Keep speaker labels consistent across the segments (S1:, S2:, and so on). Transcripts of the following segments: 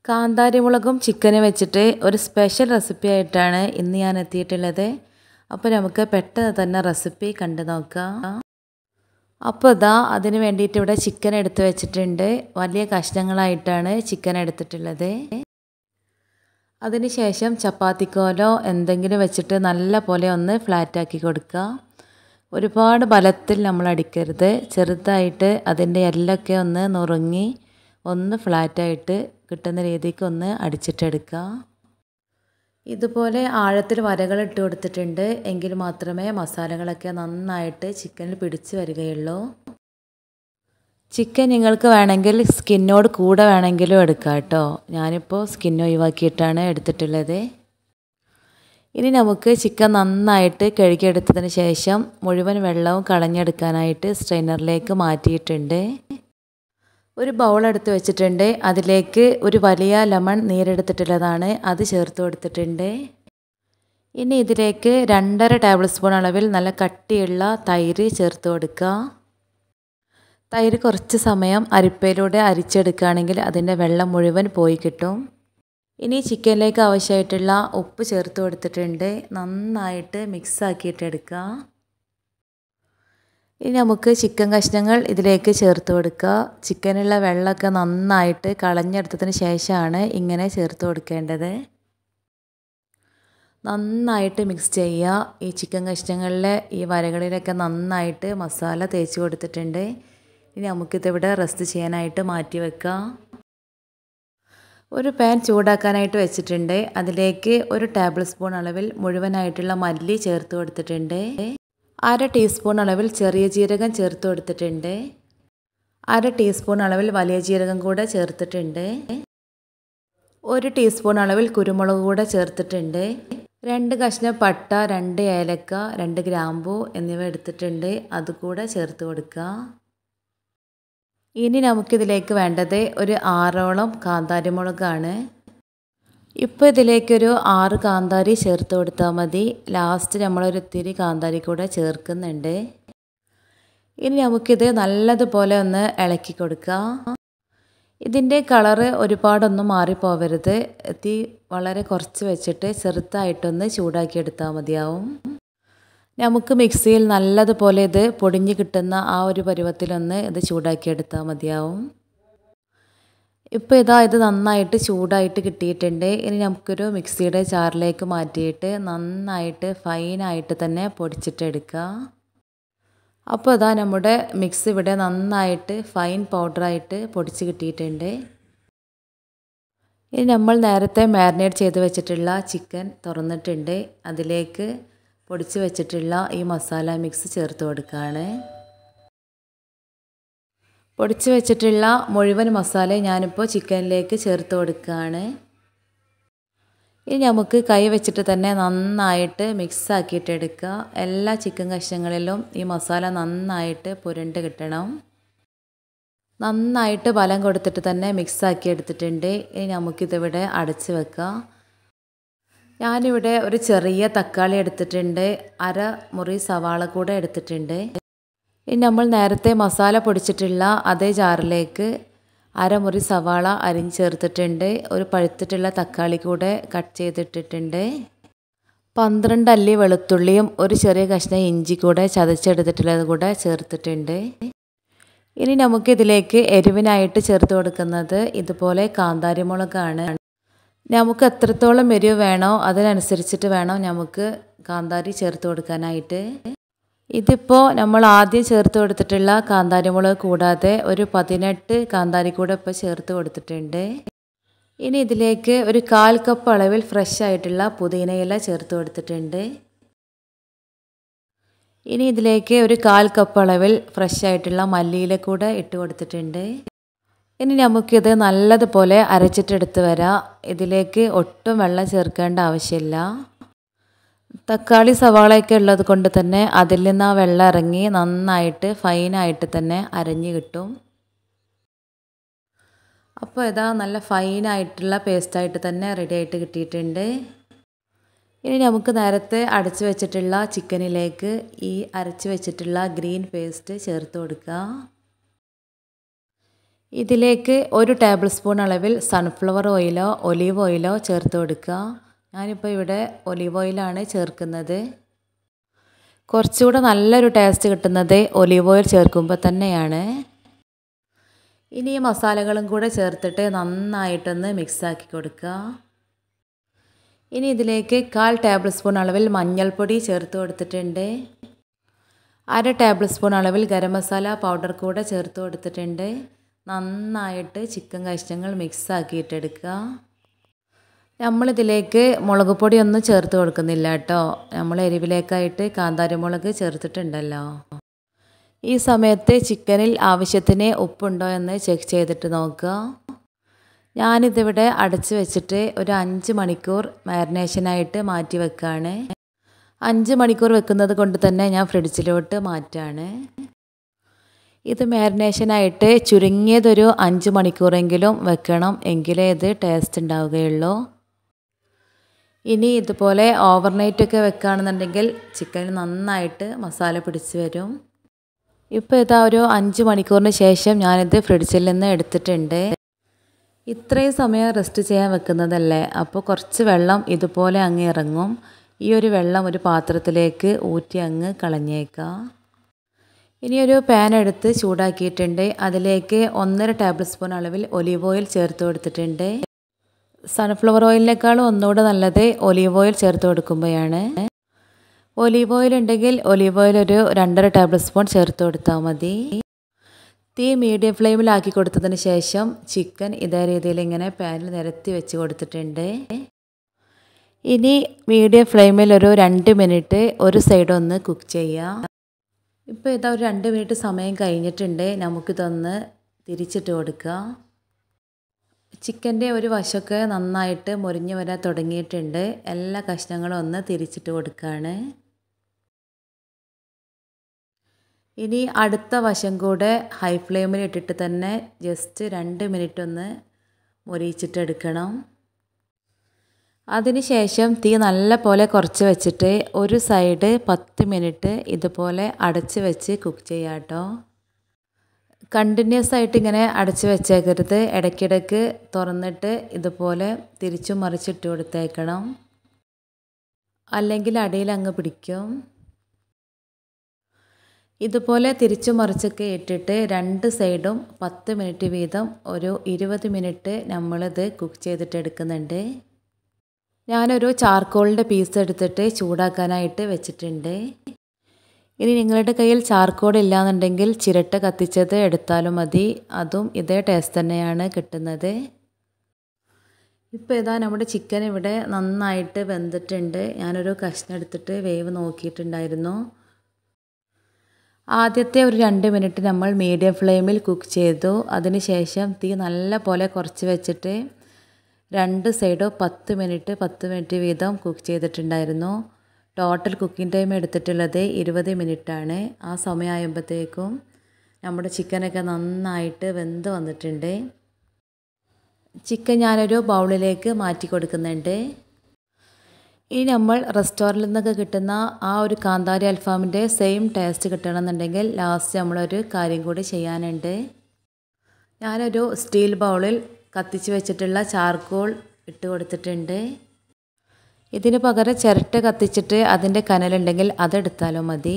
S1: കാന്താരി മുളകും ചിക്കനും വെച്ചിട്ട് ഒരു സ്പെഷ്യൽ റെസിപ്പി ആയിട്ടാണ് ഇന്ന് ഞാൻ എത്തിയിട്ടുള്ളത്. അപ്പോൾ നമുക്ക് പെട്ടെന്ന് തന്നെ റെസിപ്പി കണ്ടു നോക്കാം. അപ്പോൾ അതിന് വേണ്ടിയിട്ട് ഇവിടെ ചിക്കൻ എടുത്ത് വെച്ചിട്ടുണ്ട്. വലിയ കഷ്ണങ്ങളായിട്ടാണ് ചിക്കൻ എടുത്തിട്ടുള്ളത്. അതിനുശേഷം ചപ്പാത്തിക്കോലോ എന്തെങ്കിലും വെച്ചിട്ട് നല്ല പോലെ ഒന്ന് ഫ്ലാറ്റാക്കി കൊടുക്കുക. ഒരുപാട് ബലത്തിൽ നമ്മൾ അടിക്കരുത്. ചെറുതായിട്ട് അതിൻ്റെ എല്ലൊക്കെ ഒന്ന് നുറുങ്ങി ഒന്ന് ഫ്ലാറ്റായിട്ട് കിട്ടുന്ന രീതിക്ക് ഒന്ന് അടിച്ചിട്ടെടുക്കുക. ഇതുപോലെ ആഴത്തിൽ വരകൾ ഇട്ട് കൊടുത്തിട്ടുണ്ട്. എങ്കിൽ മാത്രമേ മസാലകളൊക്കെ നന്നായിട്ട് ചിക്കനിൽ പിടിച്ച് വരികയുള്ളൂ. ചിക്കൻ നിങ്ങൾക്ക് വേണമെങ്കിൽ സ്കിന്നോട് കൂടെ വേണമെങ്കിലും എടുക്കാം കേട്ടോ. ഞാനിപ്പോൾ സ്കിൻ ഒഴിവാക്കിയിട്ടാണ് എടുത്തിട്ടുള്ളത്. ഇനി നമുക്ക് ചിക്കൻ നന്നായിട്ട് കഴുകിയെടുത്തതിന് ശേഷം മുഴുവൻ വെള്ളവും കളഞ്ഞെടുക്കാനായിട്ട് സ്ട്രെയിനറിലേക്ക് മാറ്റിയിട്ടുണ്ട്. ഒരു ബൗൾ എടുത്ത് വെച്ചിട്ടുണ്ട്. അതിലേക്ക് ഒരു വലിയ ലെമൺ നീരെടുത്തിട്ടുള്ളതാണ്, അത് ചേർത്ത് കൊടുത്തിട്ടുണ്ട്. ഇനി ഇതിലേക്ക് 2.5 ടേബിൾ സ്പൂൺ അളവിൽ നല്ല കട്ടിയുള്ള തൈര് ചേർത്ത് കൊടുക്കുക. തൈര് കുറച്ച് സമയം അരിപ്പയിലൂടെ അരിച്ചെടുക്കുകയാണെങ്കിൽ അതിൻ്റെ വെള്ളം മുഴുവൻ പോയി കിട്ടും. ഇനി ചിക്കനിലേക്ക് ആവശ്യമായിട്ടുള്ള ഉപ്പ് ചേർത്ത് കൊടുത്തിട്ടുണ്ട്. നന്നായിട്ട് മിക്സ് ആക്കിയിട്ടെടുക്കുക. ഇനി നമുക്ക് ചിക്കൻ കഷ്ണങ്ങൾ ഇതിലേക്ക് ചേർത്ത് കൊടുക്കുക. ചിക്കനുള്ള വെള്ളമൊക്കെ നന്നായിട്ട് കളഞ്ഞെടുത്തതിന് ശേഷമാണ് ഇങ്ങനെ ചേർത്ത് കൊടുക്കേണ്ടത്. നന്നായിട്ട് മിക്സ് ചെയ്യുക. ഈ ചിക്കൻ കഷ്ണങ്ങളിലെ ഈ വരകളിലൊക്കെ നന്നായിട്ട് മസാല തേച്ച് കൊടുത്തിട്ടുണ്ട്. ഇനി നമുക്കിതിവിടെ റെസ്റ്റ് ചെയ്യാനായിട്ട് മാറ്റി വെക്കാം. ഒരു പാൻ ചൂടാക്കാനായിട്ട് വെച്ചിട്ടുണ്ട്. അതിലേക്ക് 1 ടേബിൾ സ്പൂൺ അളവിൽ മുഴുവനായിട്ടുള്ള മല്ലി ചേർത്ത് കൊടുത്തിട്ടുണ്ട്. 1/2 ടീസ്പൂൺ അളവിൽ ചെറിയ ജീരകം ചേർത്ത് കൊടുത്തിട്ടുണ്ട്. 1/2 ടീസ്പൂൺ അളവിൽ വലിയ ജീരകം കൂടെ ചേർത്തിട്ടുണ്ട്. 1 ടീസ്പൂൺ അളവിൽ കുരുമുളക് കൂടെ ചേർത്തിട്ടുണ്ട്. 2 കഷ്ണം പട്ട, 2 ഏലക്ക, 2 ഗ്രാമ്പൂ എന്നിവ എടുത്തിട്ടുണ്ട്. അതുകൂടെ ചേർത്ത് കൊടുക്കുക. ഇനി നമുക്കിതിലേക്ക് വേണ്ടത് ഒരു 6ഓളം കാന്താരി മുളകാണ്. ഇപ്പോൾ ഇതിലേക്കൊരു 6 കാന്താരി ചേർത്ത് കൊടുത്താൽ മതി. ലാസ്റ്റ് നമ്മളൊരു ഇത്തിരി കാന്താരി കൂടെ ചേർക്കുന്നുണ്ട്. ഇനി നമുക്കിത് നല്ലതുപോലെ ഒന്ന് ഇളക്കി കൊടുക്കുക. ഇതിൻ്റെ കളറ് ഒരുപാടൊന്നും മാറിപ്പോവരുത്. തീ വളരെ കുറച്ച് വെച്ചിട്ട് ചെറുതായിട്ടൊന്ന് ചൂടാക്കിയെടുത്താൽ മതിയാവും. നമുക്ക് മിക്സിയിൽ നല്ലതുപോലെ ഇത് പൊടിഞ്ഞ് കിട്ടുന്ന ആ ഒരു പരുവത്തിലൊന്ന് ഇത് ചൂടാക്കിയെടുത്താൽ മതിയാവും. ഇപ്പോൾ ഇത് നന്നായിട്ട് ചൂടായിട്ട് കിട്ടിയിട്ടുണ്ട്. ഇനി നമുക്കൊരു മിക്സിയുടെ ജാറിലേക്ക് മാറ്റിയിട്ട് നന്നായിട്ട് ഫൈനായിട്ട് തന്നെ പൊടിച്ചിട്ടെടുക്കുക. അപ്പോൾ നമ്മുടെ മിക്സ് ഇവിടെ നന്നായിട്ട് ഫൈൻ പൗഡറായിട്ട് പൊടിച്ച് കിട്ടിയിട്ടുണ്ട്. ഇനി നമ്മൾ നേരത്തെ മാരിനേറ്റ് ചെയ്ത് വെച്ചിട്ടുള്ള ചിക്കൻ തുറന്നിട്ടുണ്ട്. അതിലേക്ക് പൊടിച്ച് വെച്ചിട്ടുള്ള ഈ മസാല മിക്സ് ചേർത്ത് കൊടുക്കുകയാണ്. പൊടിച്ച് വെച്ചിട്ടുള്ള മുഴുവൻ മസാല ഞാനിപ്പോൾ ചിക്കനിലേക്ക് ചേർത്ത് കൊടുക്കുകയാണ്. ഇനി നമുക്ക് കൈ വെച്ചിട്ട് തന്നെ നന്നായിട്ട് മിക്സ് ആക്കിയിട്ടെടുക്കുക. എല്ലാ ചിക്കൻ കഷ്ണങ്ങളിലും ഈ മസാല നന്നായിട്ട് പുരണ്ട് കിട്ടണം. നന്നായിട്ട് ബലം കൊടുത്തിട്ട് തന്നെ മിക്സ് ആക്കി എടുത്തിട്ടുണ്ട്. ഇനി നമുക്കിതിവിടെ അടച്ച് വെക്കാം. ഞാനിവിടെ ഒരു ചെറിയ തക്കാളി എടുത്തിട്ടുണ്ട്. 1/2 മുറി സവാള കൂടെ എടുത്തിട്ടുണ്ട്. ഇനി നമ്മൾ നേരത്തെ മസാല പൊടിച്ചിട്ടുള്ള അതേ ജാറിലേക്ക് 1/2 മുറി സവാള അരിഞ്ഞ് ചേർത്തിട്ടുണ്ട്. ഒരു പഴുത്തിട്ടുള്ള തക്കാളി കൂടെ കട്ട് ചെയ്തിട്ടിട്ടുണ്ട്. 12 അല്ലി വെളുത്തുള്ളിയും ഒരു ചെറിയ കഷ്ണം ഇഞ്ചി കൂടെ ചതച്ചെടുത്തിട്ടുള്ളത് കൂടെ ചേർത്തിട്ടുണ്ട്. ഇനി നമുക്കിതിലേക്ക് എരിവിനായിട്ട് ചേർത്ത് കൊടുക്കുന്നത് ഇതുപോലെ കാന്താരി മുളകാണ്. നമുക്ക് എത്രത്തോളം എരിവ് വേണോ അതിനനുസരിച്ചിട്ട് വേണം നമുക്ക് കാന്താരി ചേർത്ത് കൊടുക്കാനായിട്ട്. ഇതിപ്പോൾ നമ്മൾ ആദ്യം ചേർത്ത് കൊടുത്തിട്ടുള്ള കാന്താരി മുളക് കൂടാതെ ഒരു 18 കാന്താരി കൂടെ ഇപ്പോൾ ചേർത്ത് കൊടുത്തിട്ടുണ്ട്. ഇനി ഇതിലേക്ക് ഒരു 1/4 കപ്പ് അളവിൽ ഫ്രഷ് ആയിട്ടുള്ള പുതിനയില ചേർത്ത് കൊടുത്തിട്ടുണ്ട്. ഇനി ഇതിലേക്ക് ഒരു 1/4 കപ്പ് അളവിൽ ഫ്രഷ് ആയിട്ടുള്ള മല്ലിയില കൂടെ ഇട്ട് കൊടുത്തിട്ടുണ്ട്. ഇനി നമുക്കിത് നല്ലതുപോലെ അരച്ചിട്ടെടുത്ത് വരാം. ഇതിലേക്ക് ഒട്ടും വെള്ളം ചേർക്കേണ്ട ആവശ്യമില്ല. തക്കാളി സവാളയൊക്കെ ഉള്ളത് കൊണ്ട് തന്നെ അതിൽ നിന്ന് ആ വെള്ളം ഇറങ്ങി നന്നായിട്ട് ഫൈനായിട്ട് തന്നെ അരഞ്ഞ് കിട്ടും. അപ്പോൾ നല്ല ഫൈനായിട്ടുള്ള പേസ്റ്റായിട്ട് തന്നെ റെഡി ആയിട്ട് കിട്ടിയിട്ടുണ്ട്. ഇനി നമുക്ക് നേരത്തെ അടച്ച് വെച്ചിട്ടുള്ള ചിക്കനിലേക്ക് ഈ അരച്ച് വെച്ചിട്ടുള്ള ഗ്രീൻ പേസ്റ്റ് ചേർത്ത് കൊടുക്കുക. ഇതിലേക്ക് 1 ടേബിൾ സ്പൂൺ അളവിൽ സൺഫ്ലവർ ഓയിലോ ഒലീവ് ഓയിലോ ചേർത്ത് കൊടുക്കുക. ഞാനിപ്പോൾ ഇവിടെ ഒലീവ് ഓയിലാണ് ചേർക്കുന്നത്. കുറച്ചുകൂടെ നല്ലൊരു ടേസ്റ്റ് കിട്ടുന്നത് ഒലീവ് ഓയിൽ ചേർക്കുമ്പോൾ തന്നെയാണ്. ഇനി ഈ മസാലകളും കൂടെ ചേർത്തിട്ട് നന്നായിട്ടൊന്ന് മിക്സാക്കി കൊടുക്കുക. ഇനി ഇതിലേക്ക് 1/4 ടേബിൾ സ്പൂൺ അളവിൽ മഞ്ഞൾപ്പൊടി ചേർത്ത് കൊടുത്തിട്ടുണ്ട്. 1/2 ടേബിൾ സ്പൂൺ അളവിൽ ഗരം മസാല പൗഡർ കൂടെ ചേർത്ത് കൊടുത്തിട്ടുണ്ട്. നന്നായിട്ട് ചിക്കൻ കഷ്ണങ്ങൾ മിക്സാക്കിയിട്ടെടുക്കുക. നമ്മളിതിലേക്ക് മുളക് പൊടിയൊന്നും ചേർത്ത് കൊടുക്കുന്നില്ല കേട്ടോ. നമ്മൾ എരിവിലേക്കായിട്ട് കാന്താരി മുളക് ചേർത്തിട്ടുണ്ടല്ലോ. ഈ സമയത്ത് ചിക്കനിൽ ആവശ്യത്തിന് ഉപ്പുണ്ടോ എന്ന് ചെക്ക് ചെയ്തിട്ട് നോക്കുക. ഞാനിതിവിടെ അടച്ച് വെച്ചിട്ട് ഒരു 5 മണിക്കൂർ മാരിനേഷനായിട്ട് മാറ്റി വെക്കുകയാണ്. 5 മണിക്കൂർ വെക്കുന്നത് കൊണ്ട് തന്നെ ഞാൻ ഫ്രിഡ്ജിലോട്ട് മാറ്റാണ്. ഇത് മാരിനേഷനായിട്ട് ചുരുങ്ങിയതൊരു 5 മണിക്കൂറെങ്കിലും വെക്കണം, എങ്കിലേ ഇത് ടേസ്റ്റ് ഉണ്ടാവുകയുള്ളൂ. ഇനി ഇതുപോലെ ഓവർനൈറ്റൊക്കെ വെക്കുകയാണെന്നുണ്ടെങ്കിൽ ചിക്കൻ നന്നായിട്ട് മസാല പിടിച്ച് വരും. ഇപ്പോൾ ഇതാ ഒരു 5 മണിക്കൂറിന് ശേഷം ഞാനിത് ഫ്രിഡ്ജിൽ നിന്ന് എടുത്തിട്ടുണ്ട്. ഇത്രയും സമയം റെസ്റ്റ് ചെയ്യാൻ വെക്കുന്നതല്ലേ, അപ്പോൾ കുറച്ച് വെള്ളം ഇതുപോലെ അങ്ങ് ഇറങ്ങും. ഈ ഒരു വെള്ളം ഒരു പാത്രത്തിലേക്ക് ഊറ്റി അങ്ങ് കളഞ്ഞേക്കാം. ഇനിയൊരു പാൻ എടുത്ത് ചൂടാക്കിയിട്ടുണ്ട്. അതിലേക്ക് 1.5 ടേബിൾ സ്പൂൺ അളവിൽ ഒലീവ് ഓയിൽ ചേർത്ത് കൊടുത്തിട്ടുണ്ട്. സൺഫ്ലവർ ഓയിലിനേക്കാളും ഒന്നുകൂടെ നല്ലത് ഒലീവ് ഓയിൽ ചേർത്ത് കൊടുക്കുമ്പോഴാണ്. ഒലീവ് ഓയിൽ ഉണ്ടെങ്കിൽ ഒലീവ് ഓയിൽ ഒരു 2.5 ടേബിൾ സ്പൂൺ ചേർത്ത് കൊടുത്താൽ മതി. തീ മീഡിയം ഫ്ലെയിമിലാക്കി കൊടുത്തതിന് ശേഷം ചിക്കൻ ഇതേ രീതിയിൽ ഇങ്ങനെ പാനിൽ നിരത്തി വെച്ച് കൊടുത്തിട്ടുണ്ട്. ഇനി മീഡിയം ഫ്ലെയിമിൽ ഒരു 2 മിനിറ്റ് ഒരു സൈഡ് ഒന്ന് കുക്ക് ചെയ്യാം. ഇപ്പോൾ ഇതാ ഒരു 2 മിനിറ്റ് സമയം കഴിഞ്ഞിട്ടുണ്ട്. നമുക്കിതൊന്ന് തിരിച്ചിട്ട് കൊടുക്കുക. ചിക്കൻ്റെ ഒരു വശമൊക്കെ നന്നായിട്ട് മുരിഞ്ഞ് വരാൻ തുടങ്ങിയിട്ടുണ്ട്. എല്ലാ കഷ്ണങ്ങളും ഒന്ന് തിരിച്ചിട്ട് കൊടുക്കുകയാണ്. ഇനി അടുത്ത വശം കൂടെ ഹൈ ഫ്ലെയിമിൽ ഇട്ടിട്ട് തന്നെ ജസ്റ്റ് 2 മിനിറ്റ് ഒന്ന് മുരിയിച്ചിട്ടെടുക്കണം. അതിനുശേഷം തീ നല്ല പോലെ കുറച്ച് വെച്ചിട്ട് ഒരു സൈഡ് 10 മിനിറ്റ് ഇതുപോലെ അടച്ച് വെച്ച് കുക്ക് ചെയ്യാം കേട്ടോ. കണ്ടിന്യൂസ് ആയിട്ട് ഇങ്ങനെ അടച്ച് വെച്ചേക്കരുത്. ഇടയ്ക്കിടയ്ക്ക് തുറന്നിട്ട് ഇതുപോലെ തിരിച്ചും മറിച്ചിട്ട് കൊടുത്തേക്കണം, അല്ലെങ്കിൽ അടിയിൽ അങ്ങ് പിടിക്കും. ഇതുപോലെ തിരിച്ചും മറിച്ചൊക്കെ ഇട്ടിട്ട് 2 സൈഡും 10 മിനിറ്റ് വീതം ഒരു 20 മിനിറ്റ് നമ്മളിത് കുക്ക് ചെയ്തിട്ട് എടുക്കുന്നുണ്ട്. ഞാനൊരു ചാർക്കോളിൻ്റെ പീസ് എടുത്തിട്ട് ചൂടാക്കാനായിട്ട് വെച്ചിട്ടുണ്ട്. ഇനി നിങ്ങളുടെ കയ്യിൽ ചാർക്കോൾ ഇല്ലാന്നുണ്ടെങ്കിൽ ചിരട്ട കത്തിച്ചത് എടുത്താലും മതി. അതും ഇതേ ടേസ്റ്റ് തന്നെയാണ് കിട്ടുന്നത്. ഇപ്പോൾ ഇതാ നമ്മുടെ ചിക്കൻ ഇവിടെ നന്നായിട്ട് വെന്തിട്ടുണ്ട്. ഞാനൊരു കഷ്ണം എടുത്തിട്ട് വേവ് നോക്കിയിട്ടുണ്ടായിരുന്നു. ആദ്യത്തെ ഒരു 2 മിനിറ്റ് നമ്മൾ മീഡിയം ഫ്ലെയിമിൽ കുക്ക് ചെയ്തു. അതിനുശേഷം തീ നല്ല പോലെ കുറച്ച് വെച്ചിട്ട് 2 സൈഡും 10 മിനിറ്റ് വീതം കുക്ക് ചെയ്തിട്ടുണ്ടായിരുന്നു. ടോട്ടൽ കുക്കിംഗ് ടൈം എടുത്തിട്ടുള്ളത് 20 മിനിറ്റാണ്. ആ സമയമാകുമ്പോഴത്തേക്കും നമ്മുടെ ചിക്കനൊക്കെ നന്നായിട്ട് വെന്ത് വന്നിട്ടുണ്ട്. ചിക്കൻ ഞാനൊരു ബൗളിലേക്ക് മാറ്റി കൊടുക്കുന്നുണ്ട്. ഇനി നമ്മൾ റെസ്റ്റോറൻറ്റിൽ നിന്നൊക്കെ കിട്ടുന്ന ആ ഒരു കാന്താരി അൽഫാമിൻ്റെ സെയിം ടേസ്റ്റ് കിട്ടണമെന്നുണ്ടെങ്കിൽ ലാസ്റ്റ് നമ്മളൊരു കാര്യം കൂടി ചെയ്യാനുണ്ട്. ഞാനൊരു സ്റ്റീൽ ബൗളിൽ കത്തിച്ച് വെച്ചിട്ടുള്ള ചാർക്കോൾ ഇട്ട് കൊടുത്തിട്ടുണ്ട്. ഇതിന് പകരം ചിരട്ട കത്തിച്ചിട്ട് അതിൻ്റെ കനലുണ്ടെങ്കിൽ അതെടുത്താലും മതി.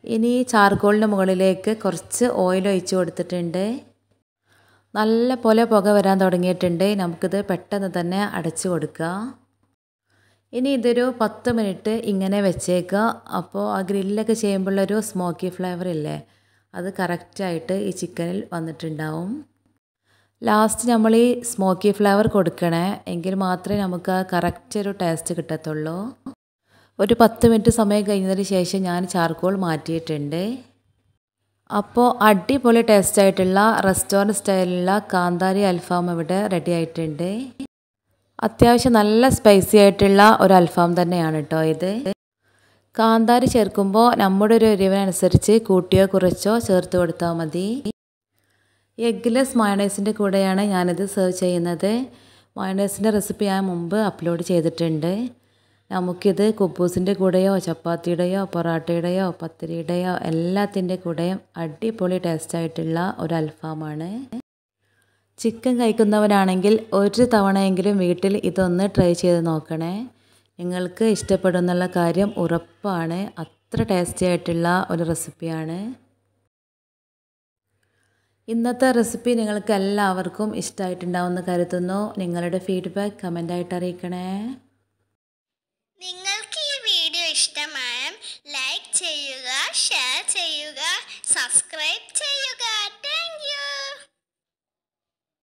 S1: ഇനി ചാർക്കോളിൻ്റെ മുകളിലേക്ക് കുറച്ച് ഓയിൽ ഒഴിച്ച് കൊടുത്തിട്ടുണ്ട്. നല്ല പോലെ പുക വരാൻ തുടങ്ങിയിട്ടുണ്ട്. നമുക്കിത് പെട്ടെന്ന് തന്നെ അടച്ചു കൊടുക്കുക. ഇനി ഇതൊരു 10 മിനിറ്റ് ഇങ്ങനെ വെച്ചേക്കുക. അപ്പോൾ ആ ഗ്രില്ലൊക്കെ ചെയ്യുമ്പോഴൊരു സ്മോക്കി ഫ്ലേവർ ഇല്ലേ, അത് കറക്റ്റായിട്ട് ഈ ചിക്കനിൽ വന്നിട്ടുണ്ടാവും. ലാസ്റ്റ് നമ്മൾ ഈ സ്മോക്കി ഫ്ലേവർ കൊടുക്കണേ, എങ്കിൽ മാത്രമേ നമുക്ക് ആ കറക്റ്റ് ഒരു ടേസ്റ്റ് കിട്ടത്തുള്ളൂ. ഒരു 10 മിനിറ്റ് സമയം കഴിഞ്ഞതിന് ശേഷം ഞാൻ ചാർക്കോൾ മാറ്റിയിട്ടുണ്ട്. അപ്പോൾ അടിപൊളി ടേസ്റ്റായിട്ടുള്ള റെസ്റ്റോറൻറ്റ് സ്റ്റൈലിലുള്ള കാന്താരി അൽഫാം ഇവിടെ റെഡി ആയിട്ടുണ്ട്. അത്യാവശ്യം നല്ല സ്പൈസി ആയിട്ടുള്ള ഒരു അൽഫാം തന്നെയാണ് കേട്ടോ ഇത്. കാന്താരി ചേർക്കുമ്പോൾ നമ്മുടെ ഒരു എരിവിനനുസരിച്ച് കൂട്ടിയോ കുറച്ചോ ചേർത്ത് കൊടുത്താൽ മതി. എഗ്ഗ്ലെസ് മയണൈസിൻ്റെ കൂടെയാണ് ഞാനിത് സെർവ് ചെയ്യുന്നത്. മയണൈസിൻ്റെ റെസിപ്പി ഞാൻ മുമ്പ് അപ്ലോഡ് ചെയ്തിട്ടുണ്ട്. നമുക്കിത് കുബൂസിൻ്റെ കൂടെയോ ചപ്പാത്തിയുടെയോ പൊറാട്ടയുടെയോ പത്തിരിയുടെയോ എല്ലാത്തിൻ്റെ കൂടെയും അടിപൊളി ടേസ്റ്റായിട്ടുള്ള ഒരു അൽഫാമാണ്. ചിക്കൻ കഴിക്കുന്നവരാണെങ്കിൽ ഒരു തവണയെങ്കിലും വീട്ടിൽ ഇതൊന്ന് ട്രൈ ചെയ്ത് നോക്കണേ. നിങ്ങൾക്ക് ഇഷ്ടപ്പെടുന്നുള്ള കാര്യം ഉറപ്പാണ്. അത്ര ടേസ്റ്റി ആയിട്ടുള്ള ഒരു റെസിപ്പിയാണ്. ഇന്നത്തെ റെസിപ്പി നിങ്ങൾക്ക് എല്ലാവർക്കും ഇഷ്ടമായിട്ടുണ്ടാവുമെന്ന് കരുതുന്നു. നിങ്ങളുടെ ഫീഡ്ബാക്ക് കമൻ്റായിട്ട് അറിയിക്കണേ.
S2: നിങ്ങൾക്ക് ഈ വീഡിയോ ഇഷ്ടമായാൽ ലൈക്ക് ചെയ്യുക, ഷെയർ ചെയ്യുക, സബ്സ്ക്രൈബ്